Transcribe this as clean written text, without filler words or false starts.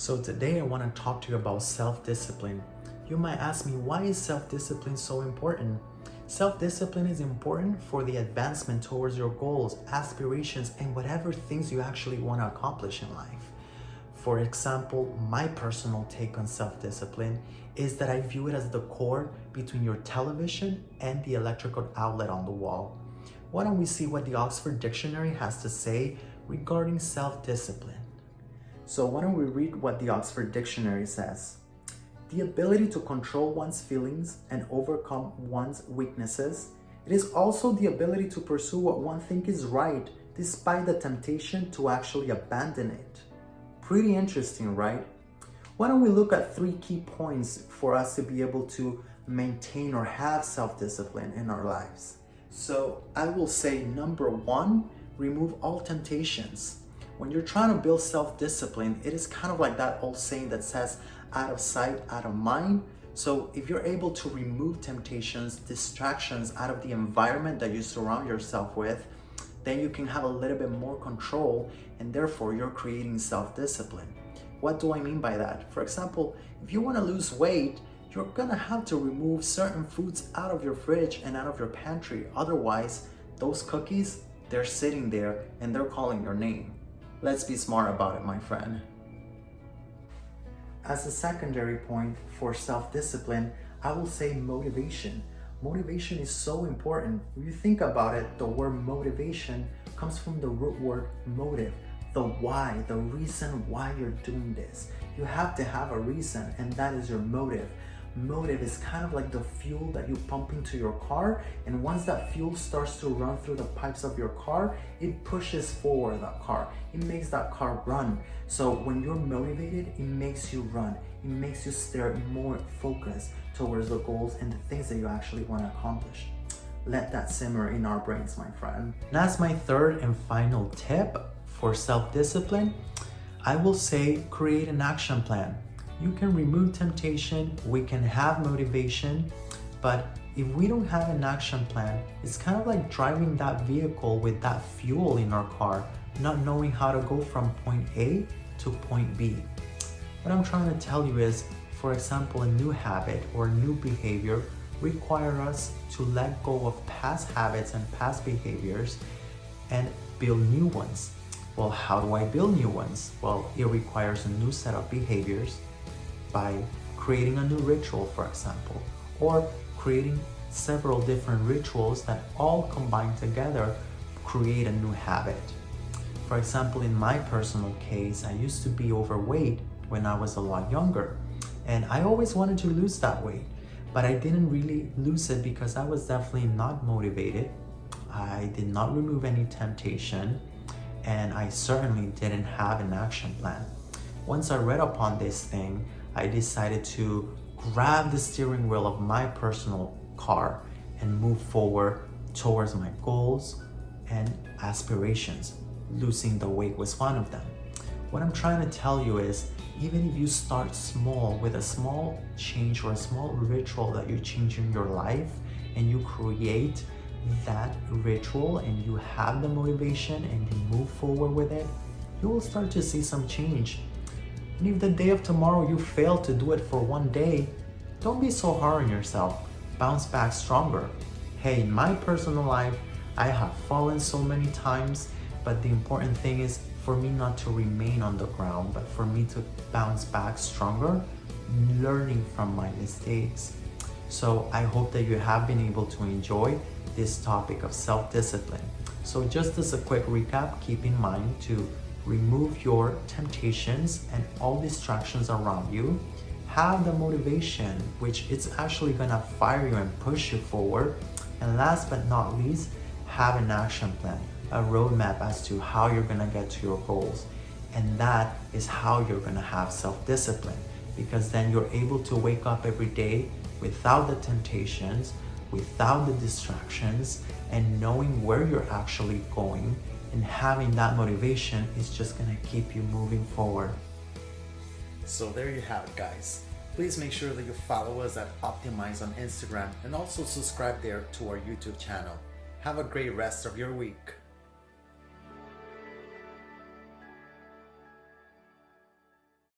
So today I want to talk to you about self-discipline. You might ask me, why is self-discipline so important? Self-discipline is important for the advancement towards your goals, aspirations, and whatever things you actually want to accomplish in life. For example, my personal take on self-discipline is that I view it as the cord between your television and the electrical outlet on the wall. Why don't we see what the Oxford Dictionary has to say regarding self-discipline? So why don't we read what the Oxford Dictionary says? The ability to control one's feelings and overcome one's weaknesses. It is also the ability to pursue what one thinks is right, despite the temptation to actually abandon it. Pretty interesting, right? Why don't we look at 3 key points for us to be able to maintain or have self-discipline in our lives? So I will say, number 1, remove all temptations. When you're trying to build self-discipline, it is kind of like that old saying that says, out of sight, out of mind. So if you're able to remove temptations, distractions out of the environment that you surround yourself with, then you can have a little bit more control, and therefore you're creating self-discipline. What do I mean by that? For example, if you want to lose weight, you're gonna have to remove certain foods out of your fridge and out of your pantry. Otherwise, those cookies, they're sitting there and they're calling your name. Let's be smart about it, my friend. As a secondary point for self-discipline, I will say motivation. Motivation is so important. If you think about it, the word motivation comes from the root word motive, the why, the reason why you're doing this. You have to have a reason, and that is your motive. Motive is kind of like the fuel that you pump into your car, and once that fuel starts to run through the pipes of your car, it pushes forward that car. It makes that car run. So when you're motivated, it makes you run. It makes you stay more focused towards the goals and the things that you actually want to accomplish. Let that simmer in our brains, my friend. And as my third and final tip for self-discipline, I will say create an action plan. You can remove temptation, we can have motivation, but if we don't have an action plan, it's kind of like driving that vehicle with that fuel in our car, not knowing how to go from point A to point B. What I'm trying to tell you is, for example, a new habit or new behavior require us to let go of past habits and past behaviors and build new ones. Well, how do I build new ones? Well, it requires a new set of behaviors by creating a new ritual, for example, or creating several different rituals that all combined together create a new habit. For example, in my personal case, I used to be overweight when I was a lot younger, and I always wanted to lose that weight, but I didn't really lose it because I was definitely not motivated. I did not remove any temptation, and I certainly didn't have an action plan. Once I read upon this thing, I decided to grab the steering wheel of my personal car and move forward towards my goals and aspirations. Losing the weight was one of them. What I'm trying to tell you is, even if you start small with a small change or a small ritual that you change in your life, and you create that ritual and you have the motivation and you move forward with it, you will start to see some change. And if the day of tomorrow you fail to do it for one day, don't be so hard on yourself. Bounce back stronger. Hey, in my personal life, I have fallen so many times, but the important thing is for me not to remain on the ground, but for me to bounce back stronger, learning from my mistakes. So I hope that you have been able to enjoy this topic of self-discipline. So just as a quick recap, keep in mind to remove your temptations and all distractions around you. Have the motivation, which it's actually gonna fire you and push you forward. And last but not least, have an action plan, a roadmap as to how you're gonna get to your goals. And that is how you're gonna have self-discipline, because then you're able to wake up every day without the temptations, without the distractions, and knowing where you're actually going. And having that motivation is just gonna keep you moving forward. So there you have it, guys. Please make sure that you follow us at Optimize on Instagram and also subscribe there to our YouTube channel. Have a great rest of your week.